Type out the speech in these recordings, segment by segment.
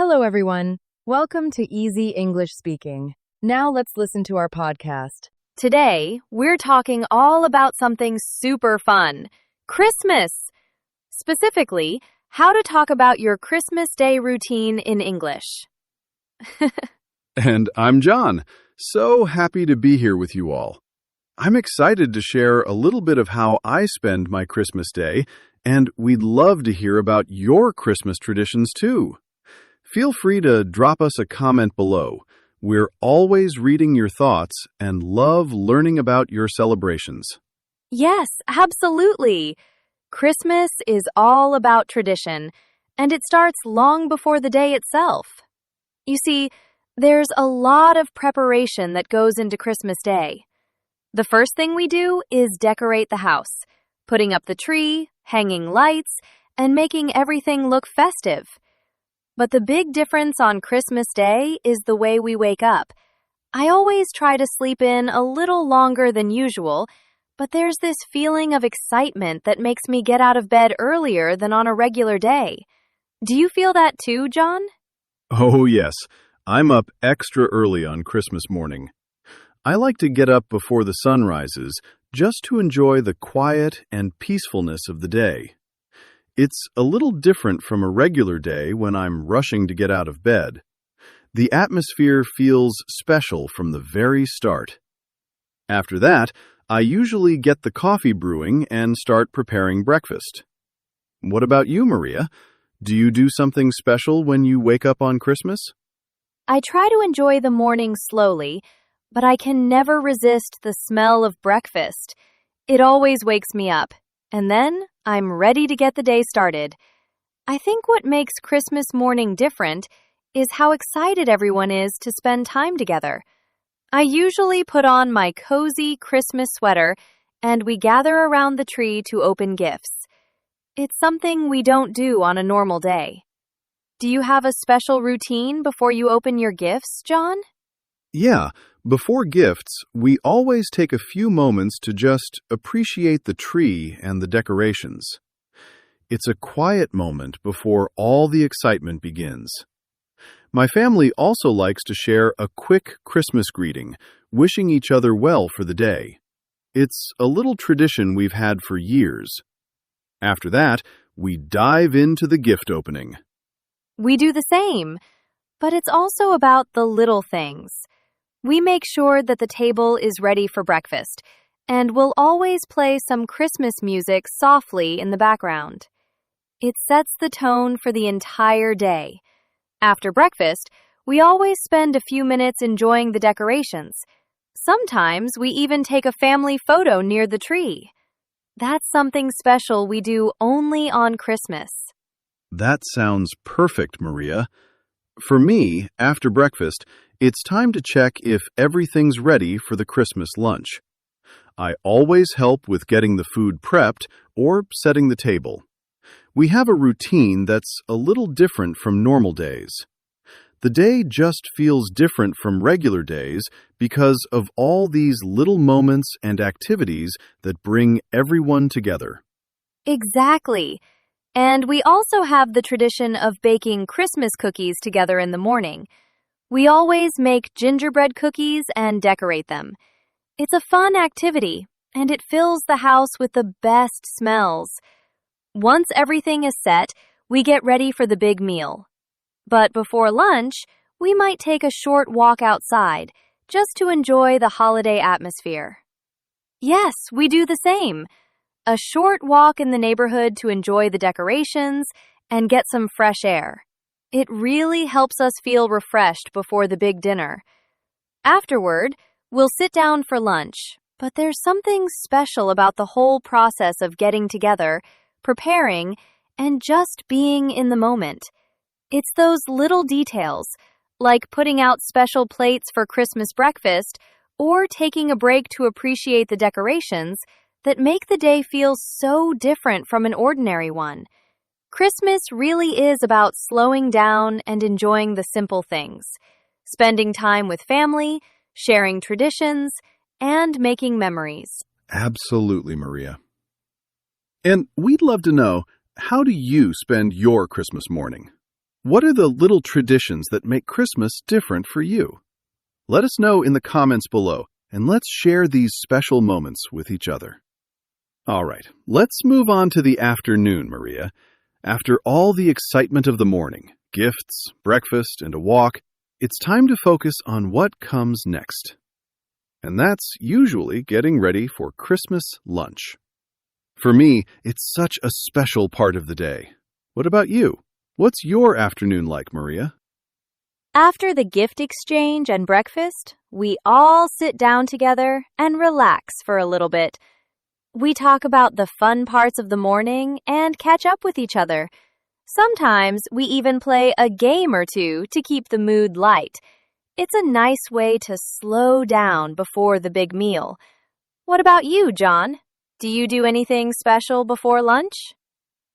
Hello, everyone. Welcome to Easy English Speaking. Now let's listen to our podcast. Today, we're talking all about something super fun, Christmas. Specifically, how to talk about your Christmas Day routine in English. And I'm John. So happy to be here with you all. I'm excited to share a little bit of how I spend my Christmas Day, and we'd love to hear about your Christmas traditions too. Feel free to drop us a comment below. We're always reading your thoughts and love learning about your celebrations. Yes, absolutely. Christmas is all about tradition, and it starts long before the day itself. You see, there's a lot of preparation that goes into Christmas Day. The first thing we do is decorate the house, putting up the tree, hanging lights, and making everything look festive. But the big difference on Christmas Day is the way we wake up. I always try to sleep in a little longer than usual, but there's this feeling of excitement that makes me get out of bed earlier than on a regular day. Do you feel that too, John? Oh yes, I'm up extra early on Christmas morning. I like to get up before the sun rises just to enjoy the quiet and peacefulness of the day. It's a little different from a regular day when I'm rushing to get out of bed. The atmosphere feels special from the very start. After that, I usually get the coffee brewing and start preparing breakfast. What about you, Maria? Do you do something special when you wake up on Christmas? I try to enjoy the morning slowly, but I can never resist the smell of breakfast. It always wakes me up, and then I'm ready to get the day started. I think what makes Christmas morning different is how excited everyone is to spend time together. I usually put on my cozy Christmas sweater, and we gather around the tree to open gifts. It's something we don't do on a normal day. Do you have a special routine before you open your gifts, John? Yeah, before gifts, we always take a few moments to just appreciate the tree and the decorations. It's a quiet moment before all the excitement begins. My family also likes to share a quick Christmas greeting, wishing each other well for the day. It's a little tradition we've had for years. After that, we dive into the gift opening. We do the same, but it's also about the little things. We make sure that the table is ready for breakfast, and we'll always play some Christmas music softly in the background. It sets the tone for the entire day. After breakfast, we always spend a few minutes enjoying the decorations. Sometimes we even take a family photo near the tree. That's something special we do only on Christmas. That sounds perfect, Maria. For me, after breakfast, it's time to check if everything's ready for the Christmas lunch. I always help with getting the food prepped or setting the table. We have a routine that's a little different from normal days. The day just feels different from regular days because of all these little moments and activities that bring everyone together. Exactly. And we also have the tradition of baking Christmas cookies together in the morning. We always make gingerbread cookies and decorate them. It's a fun activity, and it fills the house with the best smells. Once everything is set, we get ready for the big meal. But before lunch, we might take a short walk outside just to enjoy the holiday atmosphere. Yes, we do the same. A short walk in the neighborhood to enjoy the decorations and get some fresh air. It really helps us feel refreshed before the big dinner. Afterward, we'll sit down for lunch, but there's something special about the whole process of getting together, preparing, and just being in the moment. It's those little details, like putting out special plates for Christmas breakfast or taking a break to appreciate the decorations, that make the day feel so different from an ordinary one. Christmas really is about slowing down and enjoying the simple things, spending time with family, sharing traditions, and making memories. Absolutely, Maria. And we'd love to know, how do you spend your Christmas morning? What are the little traditions that make Christmas different for you? Let us know in the comments below, and let's share these special moments with each other. All right, let's move on to the afternoon, Maria. After all the excitement of the morning, gifts, breakfast, and a walk, it's time to focus on what comes next. And that's usually getting ready for Christmas lunch. For me, it's such a special part of the day. What about you? What's your afternoon like, Maria? After the gift exchange and breakfast, we all sit down together and relax for a little bit. We talk about the fun parts of the morning and catch up with each other. Sometimes we even play a game or two to keep the mood light. It's a nice way to slow down before the big meal. What about you, John? Do you do anything special before lunch?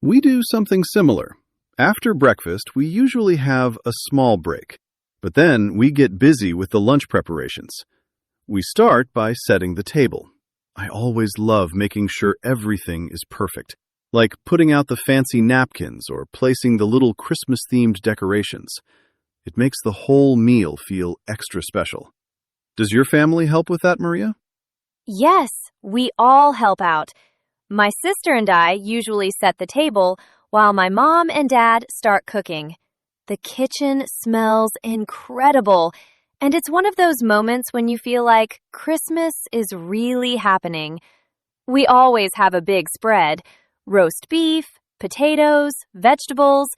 We do something similar. After breakfast, we usually have a small break, but then we get busy with the lunch preparations. We start by setting the table. I always love making sure everything is perfect, like putting out the fancy napkins or placing the little Christmas-themed decorations. It makes the whole meal feel extra special. Does your family help with that, Maria? Yes, we all help out. My sister and I usually set the table while my mom and dad start cooking. The kitchen smells incredible, and it's one of those moments when you feel like Christmas is really happening. We always have a big spread: roast beef, potatoes, vegetables,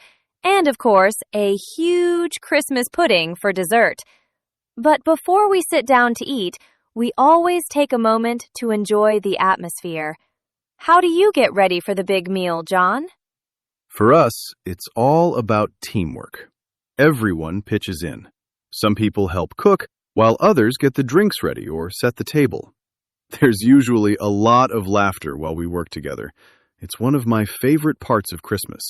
and of course, a huge Christmas pudding for dessert. But before we sit down to eat, we always take a moment to enjoy the atmosphere. How do you get ready for the big meal, John? For us, it's all about teamwork. Everyone pitches in. Some people help cook, while others get the drinks ready or set the table. There's usually a lot of laughter while we work together. It's one of my favorite parts of Christmas,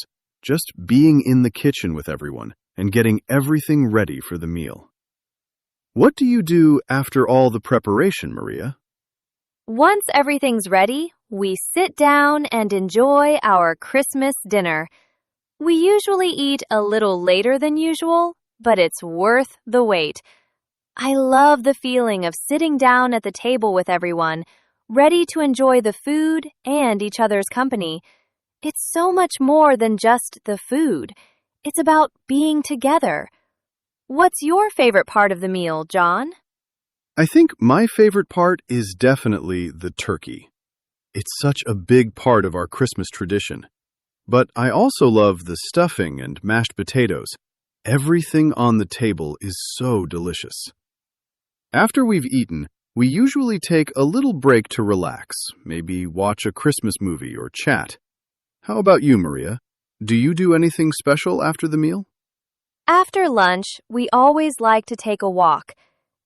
just being in the kitchen with everyone and getting everything ready for the meal. What do you do after all the preparation, Maria? Once everything's ready, we sit down and enjoy our Christmas dinner. We usually eat a little later than usual, but it's worth the wait. I love the feeling of sitting down at the table with everyone, ready to enjoy the food and each other's company. It's so much more than just the food. It's about being together. What's your favorite part of the meal, John? I think my favorite part is definitely the turkey. It's such a big part of our Christmas tradition. But I also love the stuffing and mashed potatoes. Everything on the table is so delicious. After we've eaten, we usually take a little break to relax, maybe watch a Christmas movie or chat. How about you, Maria? Do you do anything special after the meal? After lunch, we always like to take a walk.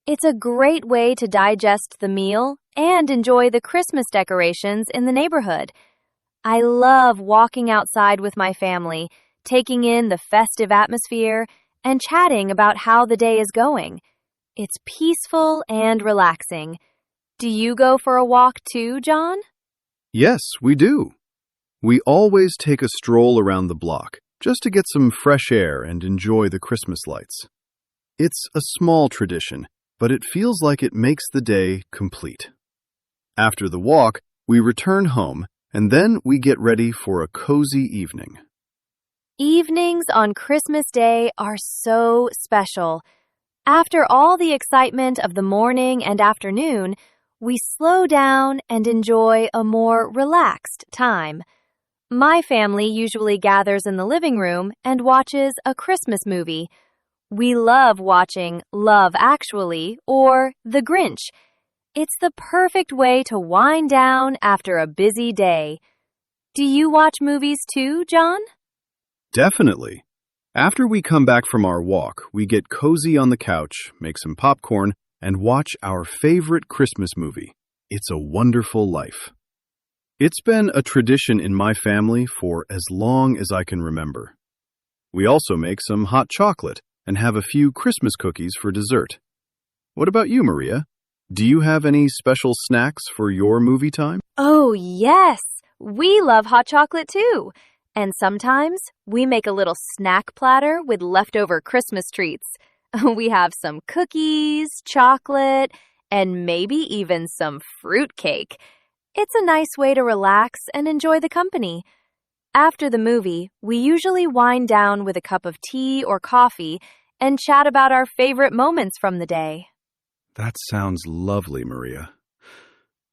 It's a great way to digest the meal and enjoy the Christmas decorations in the neighborhood. I love walking outside with my family, taking in the festive atmosphere, and chatting about how the day is going. It's peaceful and relaxing. Do you go for a walk too, John? Yes, we do. We always take a stroll around the block, just to get some fresh air and enjoy the Christmas lights. It's a small tradition, but it feels like it makes the day complete. After the walk, we return home, and then we get ready for a cozy evening. Evenings on Christmas Day are so special. After all the excitement of the morning and afternoon, we slow down and enjoy a more relaxed time. My family usually gathers in the living room and watches a Christmas movie. We love watching Love Actually or The Grinch. It's the perfect way to wind down after a busy day. Do you watch movies too, John? Definitely. After we come back from our walk, we get cozy on the couch, make some popcorn, and watch our favorite Christmas movie, It's a Wonderful Life. It's been a tradition in my family for as long as I can remember. We also make some hot chocolate and have a few Christmas cookies for dessert. What about you, Maria? Do you have any special snacks for your movie time? Oh, yes! We love hot chocolate too. And sometimes we make a little snack platter with leftover Christmas treats. We have some cookies, chocolate, and maybe even some fruit cake. It's a nice way to relax and enjoy the company. After the movie, we usually wind down with a cup of tea or coffee and chat about our favorite moments from the day. That sounds lovely, Maria.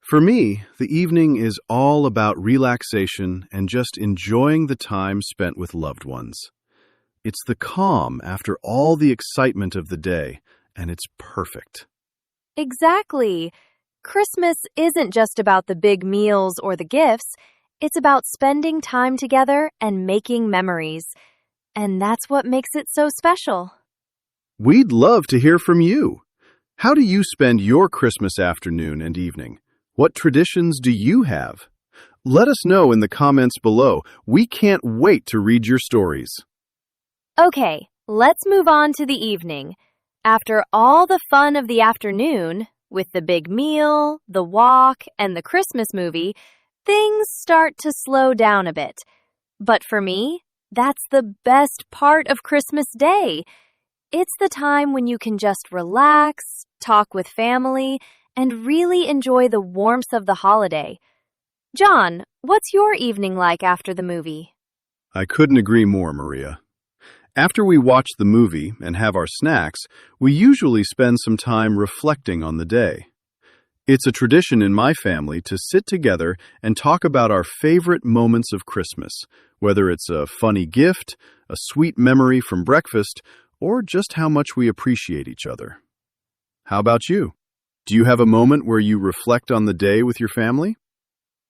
For me, the evening is all about relaxation and just enjoying the time spent with loved ones. It's the calm after all the excitement of the day, and it's perfect. Exactly. Christmas isn't just about the big meals or the gifts. It's about spending time together and making memories. And that's what makes it so special. We'd love to hear from you. How do you spend your Christmas afternoon and evening? What traditions do you have? Let us know in the comments below. We can't wait to read your stories. Okay, let's move on to the evening. After all the fun of the afternoon, with the big meal, the walk, and the Christmas movie, things start to slow down a bit. But for me, that's the best part of Christmas Day. It's the time when you can just relax, talk with family, and really enjoy the warmth of the holiday. John, what's your evening like after the movie? I couldn't agree more, Maria. After we watch the movie and have our snacks, we usually spend some time reflecting on the day. It's a tradition in my family to sit together and talk about our favorite moments of Christmas, whether it's a funny gift, a sweet memory from breakfast, or just how much we appreciate each other. How about you? Do you have a moment where you reflect on the day with your family?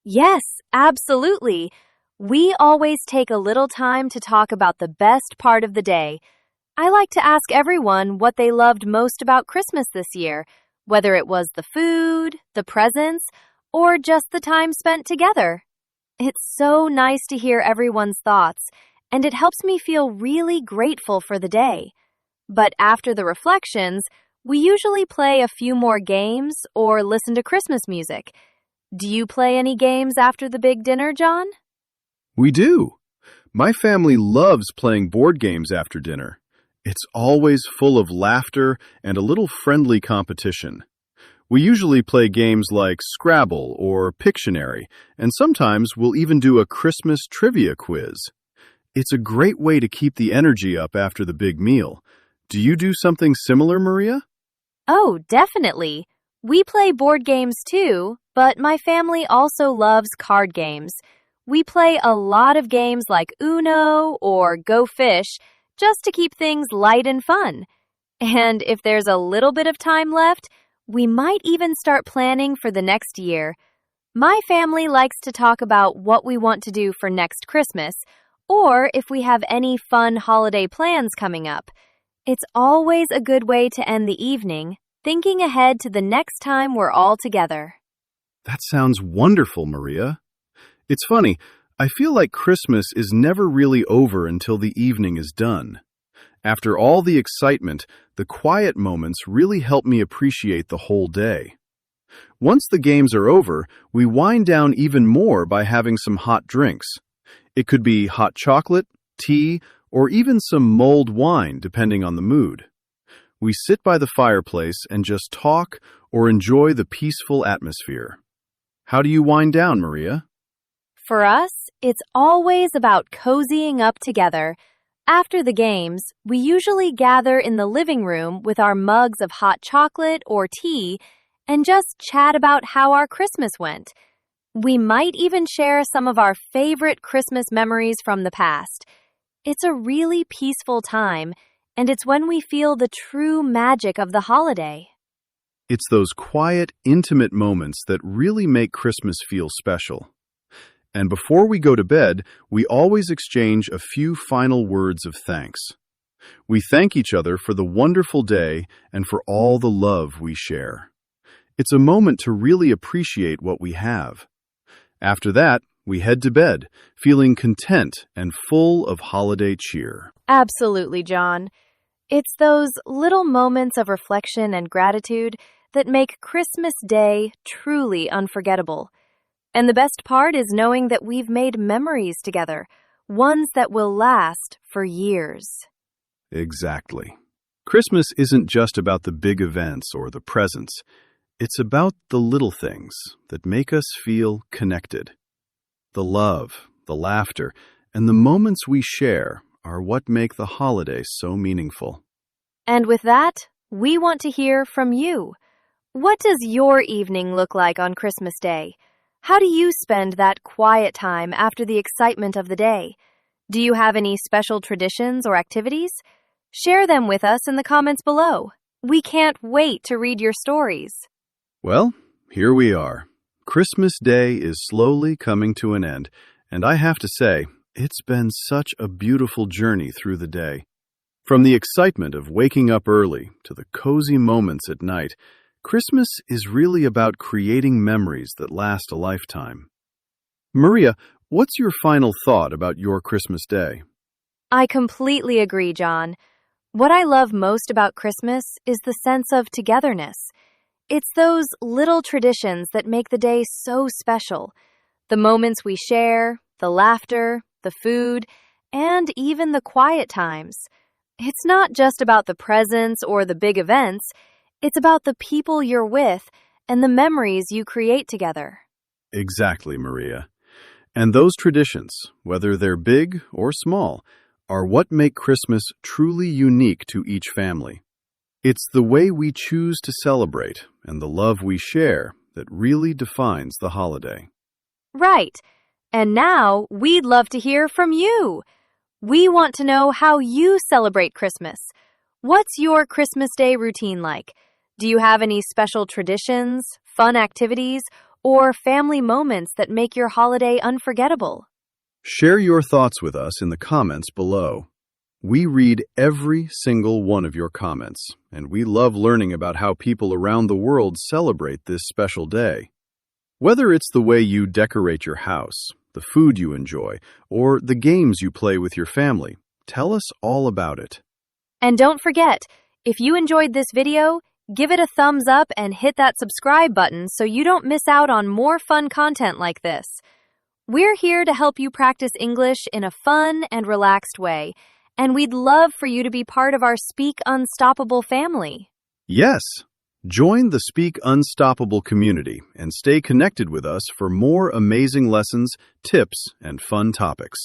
Yes, absolutely. We always take a little time to talk about the best part of the day. I like to ask everyone what they loved most about Christmas this year, whether it was the food, the presents, or just the time spent together. It's so nice to hear everyone's thoughts, and it helps me feel really grateful for the day. But after the reflections, we usually play a few more games or listen to Christmas music. Do you play any games after the big dinner, John? We do. My family loves playing board games after dinner. It's always full of laughter and a little friendly competition. We usually play games like Scrabble or Pictionary, and sometimes we'll even do a Christmas trivia quiz. It's a great way to keep the energy up after the big meal. Do you do something similar, Maria? Oh, definitely. We play board games too, but my family also loves card games. We play a lot of games like Uno or Go Fish just to keep things light and fun. And if there's a little bit of time left, we might even start planning for the next year. My family likes to talk about what we want to do for next Christmas, or if we have any fun holiday plans coming up. It's always a good way to end the evening, thinking ahead to the next time we're all together. That sounds wonderful, Maria. It's funny, I feel like Christmas is never really over until the evening is done. After all the excitement, the quiet moments really help me appreciate the whole day. Once the games are over, we wind down even more by having some hot drinks. It could be hot chocolate, tea, or even some mulled wine, depending on the mood. We sit by the fireplace and just talk or enjoy the peaceful atmosphere. How do you wind down, Maria? For us, it's always about cozying up together. After the games, we usually gather in the living room with our mugs of hot chocolate or tea and just chat about how our Christmas went. We might even share some of our favorite Christmas memories from the past. It's a really peaceful time, and it's when we feel the true magic of the holiday. It's those quiet, intimate moments that really make Christmas feel special. And before we go to bed, we always exchange a few final words of thanks. We thank each other for the wonderful day and for all the love we share. It's a moment to really appreciate what we have. After that, we head to bed, feeling content and full of holiday cheer. Absolutely, John. It's those little moments of reflection and gratitude that make Christmas Day truly unforgettable. And the best part is knowing that we've made memories together, ones that will last for years. Exactly. Christmas isn't just about the big events or the presents. It's about the little things that make us feel connected. The love, the laughter, and the moments we share are what make the holiday so meaningful. And with that, we want to hear from you. What does your evening look like on Christmas Day? How do you spend that quiet time after the excitement of the day? Do you have any special traditions or activities? Share them with us in the comments below. We can't wait to read your stories. Well, here we are. Christmas Day is slowly coming to an end, and I have to say, it's been such a beautiful journey through the day. From the excitement of waking up early to the cozy moments at night, Christmas is really about creating memories that last a lifetime. Maria, what's your final thought about your Christmas Day? I completely agree, John. What I love most about Christmas is the sense of togetherness. It's those little traditions that make the day so special. The moments we share, the laughter, the food, and even the quiet times. It's not just about the presents or the big events. It's about the people you're with and the memories you create together. Exactly, Maria. And those traditions, whether they're big or small, are what make Christmas truly unique to each family. It's the way we choose to celebrate and the love we share that really defines the holiday. Right. And now we'd love to hear from you. We want to know how you celebrate Christmas. What's your Christmas Day routine like? Do you have any special traditions, fun activities, or family moments that make your holiday unforgettable? Share your thoughts with us in the comments below. We read every single one of your comments, and we love learning about how people around the world celebrate this special day. Whether it's the way you decorate your house, the food you enjoy, or the games you play with your family, tell us all about it. And don't forget, if you enjoyed this video, give it a thumbs up and hit that subscribe button so you don't miss out on more fun content like this. We're here to help you practice English in a fun and relaxed way, and we'd love for you to be part of our Speak Unstoppable family. Yes! Join the Speak Unstoppable community and stay connected with us for more amazing lessons, tips, and fun topics.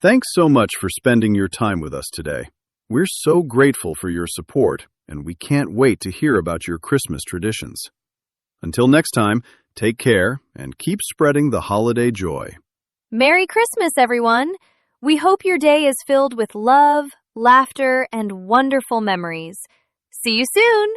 Thanks so much for spending your time with us today. We're so grateful for your support, and we can't wait to hear about your Christmas traditions. Until next time, take care and keep spreading the holiday joy. Merry Christmas, everyone! We hope your day is filled with love, laughter, and wonderful memories. See you soon!